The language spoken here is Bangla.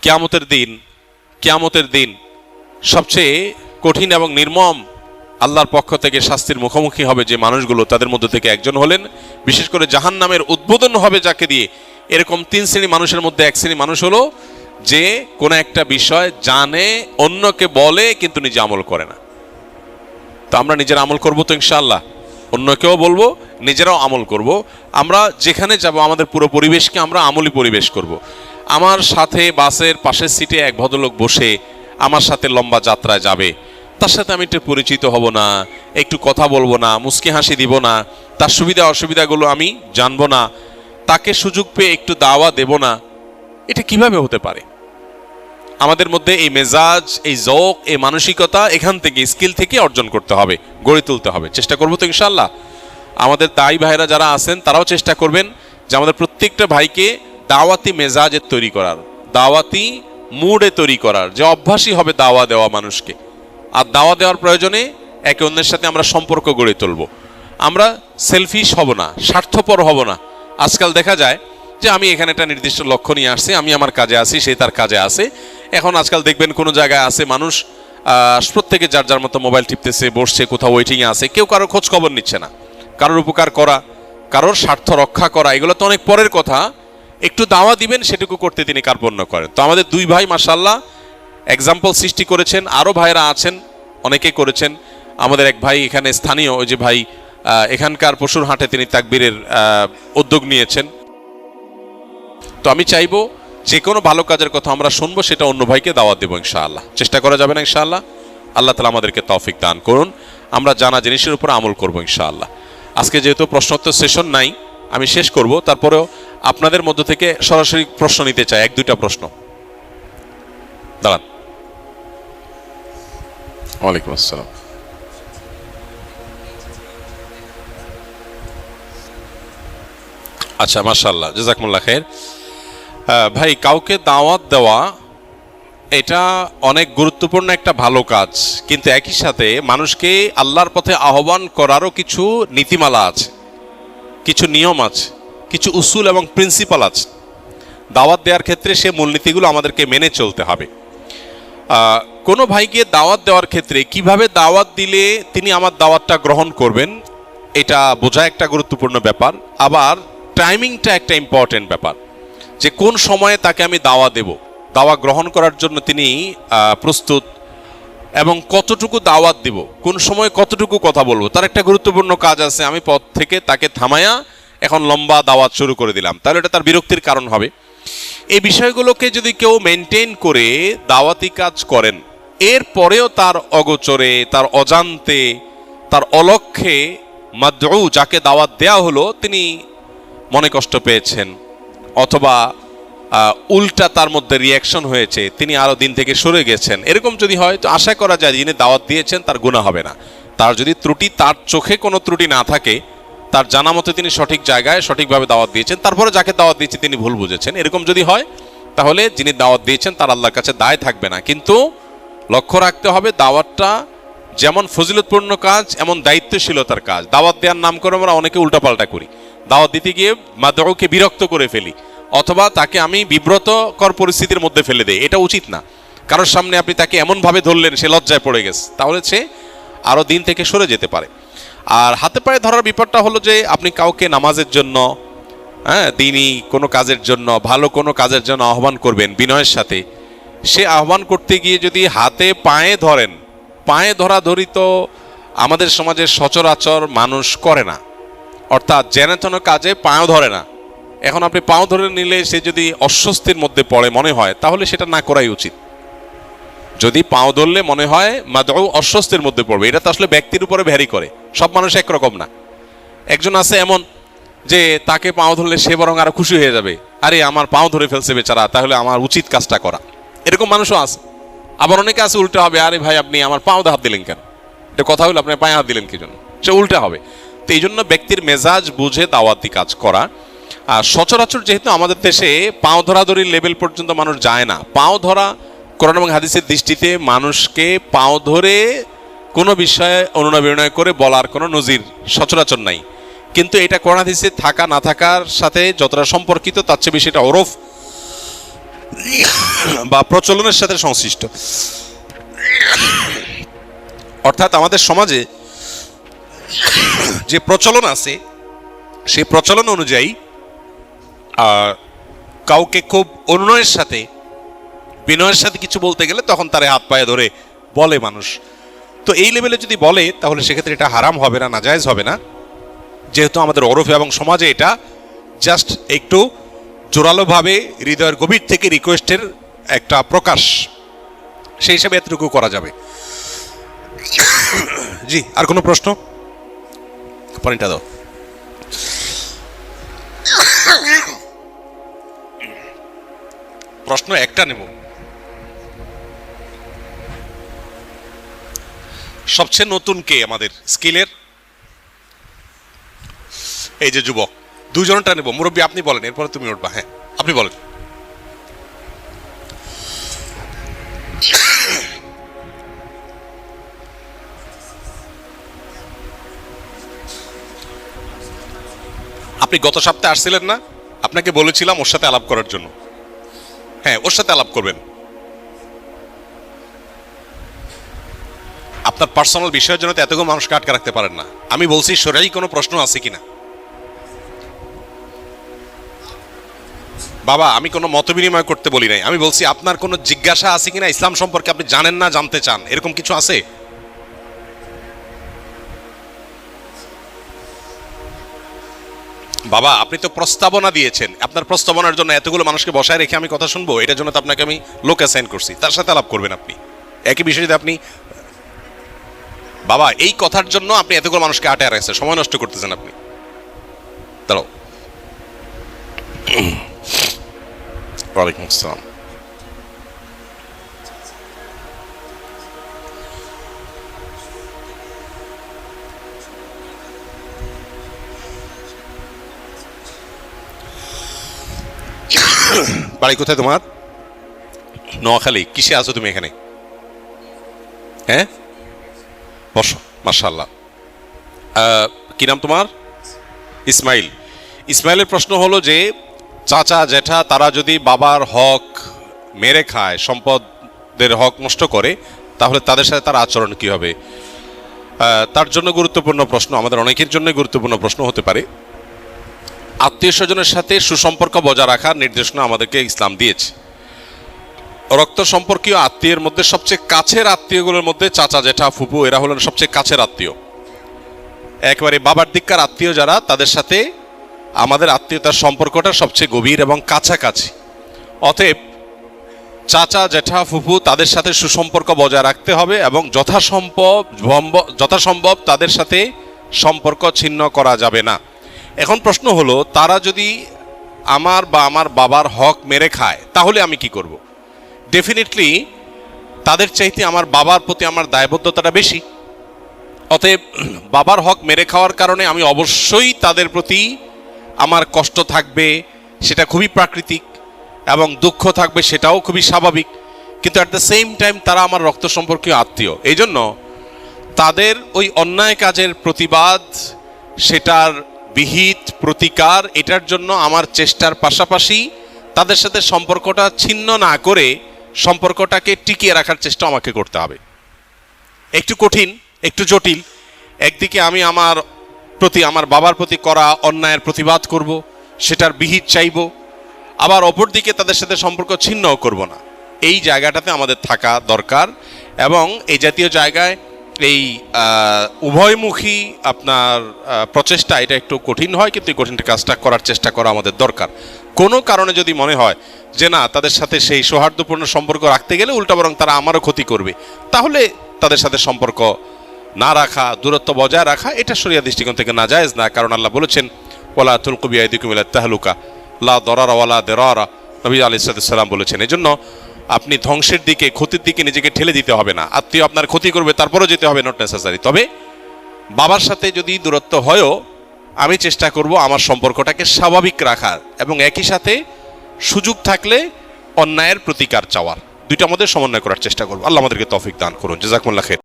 কিয়ামতের দিন সবচেয়ে কঠিন এবং নির্মম আল্লাহর পক্ষ থেকে শাস্তির মুখোমুখি হবে যে মানুষগুলো, তাদের মধ্যে থেকে একজন হলেন, বিশেষ করে জাহান্নামের উদ্বোধন হবে যাকে দিয়ে। এরকম 3 শ্রেণী মানুষের মধ্যে এক শ্রেণী মানুষ হলো যে কোনো একটা বিষয় জানে, অন্যকে বলে, কিন্তু নিজে আমল করে না। তো আমরা নিজেরা আমল করবো তো ইনশাআল্লাহ, অন্যকেও বলবো, নিজেরাও আমল করব। আমরা যেখানে যাব আমাদের পুরো পরিবেশকে আমরা আমলি পরিবেশ করব। আমার সাথে বাসের পাশের সিটে এক ভদ্রলোক বসে আমার সাথে লম্বা যাত্রায় যাবে, তার সাথে আমি একটু পরিচিত হব না, একটু কথা বলবো না, মুস্কি হাসি দিব না, তার সুবিধা অসুবিধাগুলো আমি জানবো না, তাকে সুযোগ পেয়ে একটু দাওয়া দেব না, এটা কিভাবে হতে পারে? আমাদের মধ্যে এই মেজাজ, এই জোক, এই মানসিকতা এখান থেকে, স্কিল থেকে অর্জন করতে হবে, গড়ে তুলতে হবে। চেষ্টা করবো তো ইনশাআল্লাহ। আমাদের দায়ী ভাইরা যারা আছেন তারাও চেষ্টা করবেন যে আমাদের প্রত্যেকটা ভাইকে দাওয়াতি মেজাজে তৈরি করার, দাওয়াতি মুডে তৈরি করার, যে অভ্যাসই হবে দাওয়া দেওয়া মানুষকে। আর দাওয়া দেওয়ার প্রয়োজনে একে অন্যের সাথে আমরা সম্পর্ক গড়ে তুলব। আমরা সেলফিশ হব না, স্বার্থপর হব না। আজকাল দেখা যায় যে আমি এখানে একটা নির্দিষ্ট লক্ষ্য নিয়ে আসছি, আমি আমার কাজে আসি, সে তার কাজে আসে। এখন আজকাল দেখবেন কোনো জায়গায় আছে মানুষ প্রত্যেকে যার যার মতো মোবাইল টিপতেছে, বসছে, কোথাও ওয়েটিংয়ে আছে, কেউ কারোর খোঁজ খবর নিচ্ছে না। কারোর উপকার করা, কারোর স্বার্থ রক্ষা করা, এগুলো তো অনেক পরের কথা। একটু দাওয়া দিবেন সেটুকু করতে তিনি কার্পণ্য করেন। তো আমাদের 2 ভাই মাশাআল্লাহ এক্সাম্পল সৃষ্টি করেছেন, আরও ভাইরা আছেন, অনেকেই করেছেন। আমাদের এক ভাই এখানে স্থানীয়, ওই যে ভাই এখানকার পশুর হাটে তিনি তাকবীরের উদ্যোগ নিয়েছেন। তো আমি চাইবো যে কোনো ভালো কাজের কথা আমরা শুনবো, সেটা অন্য ভাইকে দাওয়াত দেবো ইনশাআল্লাহ। চেষ্টা করা যাবে না ইনশাআল্লাহ? আল্লাহ তাআলা আমাদেরকে তৌফিক দান করুন, আমরা জানা জিনিসের উপর আমল করবো ইনশাআল্লাহ। আজকে যেহেতু প্রশ্নোত্তর সেশন নাই, আমি শেষ করব, তারপরেও আপনাদের মধ্য থেকে সরাসরি প্রশ্ন নিতে চাই, 1-2টা প্রশ্ন। দাঁড়ান। ওয়ালাইকুম আসসালাম। আচ্ছা, মাশাআল্লাহ, জাযাকুমুল্লাহ খাইর। ভাই, কাউকে দাওয়াত দেওয়া এটা অনেক গুরুত্বপূর্ণ একটা ভালো কাজ, কিন্তু একই সাথে মানুষকে আল্লাহর পথে আহ্বান করারও কিছু নীতিমালা আছে, কিছু নিয়ম আছে, কিছু উসুল এবং প্রিন্সিপাল আছে। দাওয়াত দেওয়ার ক্ষেত্রে সে মূলনীতিগুলো আমাদেরকে মেনে চলতে হবে। কোনো ভাইকে দাওয়াত দেওয়ার ক্ষেত্রে কিভাবে দাওয়াত দিলে তিনি আমার দাওয়াতটা গ্রহণ করবেন, এটা বোঝা একটা গুরুত্বপূর্ণ ব্যাপার। আবার টাইমিংটা একটা ইম্পর্টেন্ট ব্যাপার, যে কোন সময়ে তাকে আমি দাওয়া দেব, দাওয়া গ্রহণ করার জন্য তিনি প্রস্তুত, এবং কতটুকু দাওয়াত দিব, কোন সময় কতটুকু কথা বলবো, তার একটা গুরুত্বপূর্ণ কাজ আছে। আমি পথ থেকে তাকে থামায়া এখন লম্বা দাওয়াত শুরু করে দিলাম, তাহলে এটা তার বিরক্তির কারণ হবে। এই বিষয়গুলোকে যদি কেউ মেনটেন করে দাওয়াতি কাজ করেন, এরপরেও তার অগোচরে, তার অজান্তে, তার অলক্ষ্যে মাদউ, যাকে দাওয়াত দেয়া হলো, তিনি মনে কষ্ট পেয়েছেন, অথবা উল্টা তার মধ্যে রিয়াকশন হয়েছে, তিনি আরো দিন থেকে সরে গেছেন, এরকম যদি হয়, তো আশা করা যায় যিনি দাওয়াত দিয়েছেন তার গুনাহ হবে না। তার যদি ত্রুটি, তার চোখে কোনো ত্রুটি না থাকে, তার জানা মতে তিনি সঠিক জায়গায় সঠিকভাবে দাওয়াত দিয়েছেন, তারপরে যাকে দাওয়াত দিয়েছে তিনি ভুল বুঝেছেন, এরকম যদি হয়, তাহলে যিনি দাওয়াত দিয়েছেন তার আল্লাহর কাছে দায় থাকবে না। কিন্তু লক্ষ্য রাখতে হবে, দাওয়াতটা যেমন ফজিলতপূর্ণ কাজ, এমন দায়িত্বশীলতার কাজ। দাওয়াত দেওয়ার নাম করে আমরা অনেকে উল্টাপাল্টা করি, দাওয়াত দিতে গিয়ে মাদউকে বিরক্ত করে ফেলি, অথবা তাকে আমি বিব্রতকর পরিস্থিতির মধ্যে ফেলে দেই, এটা উচিত না। কারোর সামনে আপনি তাকে এমনভাবে ধরলেন সে লজ্জায় পড়ে গেছে, তাহলে সে আরও দিন থেকে সরে যেতে পারে। আর হাতে পায়ে ধরার ব্যাপারটা হলো যে আপনি কাউকে নামাজের জন্য, দিনই কোনো কাজের জন্য, ভালো কোনো কাজের জন্য আহ্বান করবেন বিনয়ের সাথে, সে আহ্বান করতে গিয়ে যদি হাতে পায়ে ধরেন, পায়ে ধরাধরি তো আমাদের সমাজের সচরাচর মানুষ করে না, অর্থাৎ যেন কাজে পাও ধরে না। এখন আপনি পাও ধরে নিলে সে যদি অস্বস্তির মধ্যে পড়ে মনে হয়, তাহলে সেটা না করাই উচিত। যদি পাও ধরলে মনে হয় মাদউ অস্বস্তির মধ্যে পড়বে, এটা তো আসলে ব্যক্তির উপরে ভ্যারি করে, সব মানুষ একরকম না। একজন আছে এমন যে তাকে পাও ধরলে সে বরং আরো খুশি হয়ে যাবে, আরে আমার পাও ধরে ফেলছে বেচারা, তাহলে আমার উচিত কাজটা করা, এরকম মানুষও আছে। আবার অনেকে আছে উল্টা হবে, আরে ভাই আপনি আমার পাও হাত দিলেন কেন, এটা কথা হলো আপনি পায়ে হাত দিলেন কি জন্য, সে উল্টা হবে। তো এই জন্য ব্যক্তির মেজাজ বুঝে দাওয়াতি কাজ করা। আর সচরাচর যেহেতু আমাদের দেশে পাও ধরাধরির লেভেল পর্যন্ত মানুষ যায় না, পাও ধরা কোরআন এবং হাদিসের দৃষ্টিতে মানুষকে পাও ধরে কোনো বিষয়ে অনুনয় বিনয় করে বলার কোনো নজির সচরাচর নাই। কিন্তু এটা কোরআন হাদিসে থাকা না থাকার সাথে যতটা সম্পর্কিত, তার চেয়ে বেশি এটা ওরফ বা প্রচলনের সাথে সংশ্লিষ্ট। অর্থাৎ আমাদের সমাজে যে প্রচলন আছে সেই প্রচলন অনুযায়ী কাউকে খুব অনুনয়ের সাথে বিনয়ের সাথে কিছু বলতে গেলে তখন তারে হাত পায়ে ধরে বলে মানুষ। তো এই লেভেলে যদি বলে তাহলে সেক্ষেত্রে এটা হারাম হবে না, নাজায়েজ হবে না, যেহেতু আমাদের ওরফে এবং সমাজে এটা জাস্ট একটু জোরালোভাবে হৃদয়ের গভীর থেকে রিকোয়েস্টের একটা প্রকাশ, সেই হিসাবে এতটুকু করা যাবে। জি, আর কোনো প্রশ্ন? পানিটা দাও। প্রশ্ন একটা নেব। সবচেয়ে নতুন কে আমাদের স্কিলের? এই যে যুবক, দুজনটা নেব। মুরব্বী আপনি বলেন, এরপরে তুমি উঠবা। হ্যাঁ, আপনি বলেন। আপনি গত সপ্তাহে আসছিলেন না? আপনাকে বলেছিলাম ওর সাথে আলাপ করার জন্য। হ্যাঁ, ওর সাথে আলাপ করবেন। আপনার পার্সোনাল বিষয়ের জন্য তো এতগুলো মানুষকে আটকে রাখতে পারেন না। আমি বলছি শরীয়ী কোনো প্রশ্ন আছে কিনা। বাবা, আমি কোনো মত বিনিময় করতে বলি নাই। আমি বলছি আপনার কোনো জিজ্ঞাসা আছে কিনা, ইসলাম সম্পর্কে আপনি জানেন না, জানতে চান, এরকম কিছু আছে? বাবা, আপনি তো প্রস্তাবনা দিয়েছেন। আপনার প্রস্তাবনার জন্য এতগুলো মানুষকে বসায় রেখে আমি কথা শুনবো? এটার জন্য তো আপনাকে আমি লোক অ্যাসাইন করছি, তার সাথে আলাপ করবেন আপনি একই বিষয়ে। যদি আপনি বাবা, এই কথার জন্য আপনি এতগুলো মানুষকে আটে রাখছেন, সময় নষ্ট করতেছেন আপনি। দাঁড়াও। ওয়ালাইকুম আসসালাম। বাড়ি কোথায় তোমার? নোয়াখালী। কিসে আছো তুমি এখানে? হ্যাঁ, বসো। মাশাআল্লাহ। কি নাম তোমার? ইসমাইল। ইসমাইলের প্রশ্ন হলো যে চাচা জ্যাঠা তারা যদি বাবার হক মেরে খায়, সম্পদের হক নষ্ট করে, তাহলে তাদের সাথে তার আচরণ কি হবে? তার জন্য গুরুত্বপূর্ণ প্রশ্ন, আমাদের অনেকের জন্য গুরুত্বপূর্ণ প্রশ্ন হতে পারে। আত্মীয় স্বজনের সাথে সুসম্পর্ক বজায় রাখার নির্দেশনা আমাদেরকে ইসলাম দিয়েছে। রক্ত সম্পর্কীয় আত্মীয়ের মধ্যে সবচেয়ে কাছের আত্মীয়গুলোর মধ্যে চাচা জ্যাঠা ফুপু এরা হলেন সবচেয়ে কাছের আত্মীয়। একেবারে বাবার দিককার আত্মীয় যারা, তাদের সাথে আমাদের আত্মীয়তার সম্পর্কটা সবচেয়ে গভীর এবং কাছাকাছি। অতএব চাচা জ্যাঠা ফুপু তাদের সাথে সুসম্পর্ক বজায় রাখতে হবে এবং যথাসম্ভব তাদের সাথে সম্পর্ক ছিন্ন করা যাবে না। এখন প্রশ্ন হলো, তারা যদি আমার বা আমার বাবার হক মেরে খায় তাহলে আমি কি করব? ডেফিনেটলি তাদের চাইতে আমার বাবার প্রতি আমার দায়বদ্ধতাটা বেশি। অতএব বাবার হক মেরে খাওয়ার কারণে আমি অবশ্যই তাদের প্রতি আমার কষ্ট থাকবে, সেটা খুবই প্রাকৃতিক, এবং দুঃখ থাকবে, সেটাও খুবই স্বাভাবিক। কিন্তু অ্যাট দ্য সেম টাইম তারা আমার রক্ত সম্পর্কীয় আত্মীয়। এই জন্য তাদের ওই অন্যায় কাজের প্রতিবাদ, সেটার বিহিত প্রতিকার, এটার জন্য আমার চেষ্টার পাশাপাশি তাদের সাথে সম্পর্কটা ছিন্ন না করে সম্পর্কটাকে টিকিয়ে রাখার চেষ্টা আমাকে করতে হবে। একটু কঠিন, একটু জটিল। একদিকে আমি আমার বাবার প্রতি করা অন্যায়ের প্রতিবাদ করব, সেটার বিহিত চাইব, আবার অপরদিকে তাদের সাথে সম্পর্ক ছিন্নও করব না। এই জায়গাটাতে আমাদের থাকা দরকার। এবং এই জাতীয় জায়গায় এই উভয়মুখী আপনার প্রচেষ্টা, এটা একটু কঠিন হয়, কিন্তু এই কঠিন কাজটা করার চেষ্টা করা আমাদের দরকার। কোনো কারণে যদি মনে হয় যে না, তাদের সাথে সেই সৌহার্দ্যপূর্ণ সম্পর্ক রাখতে গেলে উল্টা বরং তারা আমারও ক্ষতি করবে, তাহলে তাদের সাথে সম্পর্ক না রাখা, দূরত্ব বজায় রাখা, এটা শরিয়া দৃষ্টিকোণ থেকে নাজায়েজ না। কারণ আল্লাহ বলেছেন, ওয়ালা তুলকু বিআইদিকুম ইলা তাহলুকা লা দরারা ওয়ালা দিরারা। নবী আলাইহিস সালাম বলেছেন। এজন্য আপনি ধ্বংসের দিকে, ক্ষতির দিকে নিজেকে ঠেলে দিতে হবে না। আত্মীয় আপনার ক্ষতি করবে, তারপরও যেতে হবে, নট নেসেসারি। তবে বাবার সাথে যদি দূরত্ব হয়ও, আমি চেষ্টা করব আমার সম্পর্কটাকে স্বাভাবিক রাখার, এবং একই সাথে সুযোগ থাকলে অন্যায়ের প্রতিকার চাওয়ার। দুইটা আমাদের সমন্বয় করার চেষ্টা করব। আল্লাহ আমাদেরকে তৌফিক দান করুন। জাযাকুমুল্লাহ খাইর।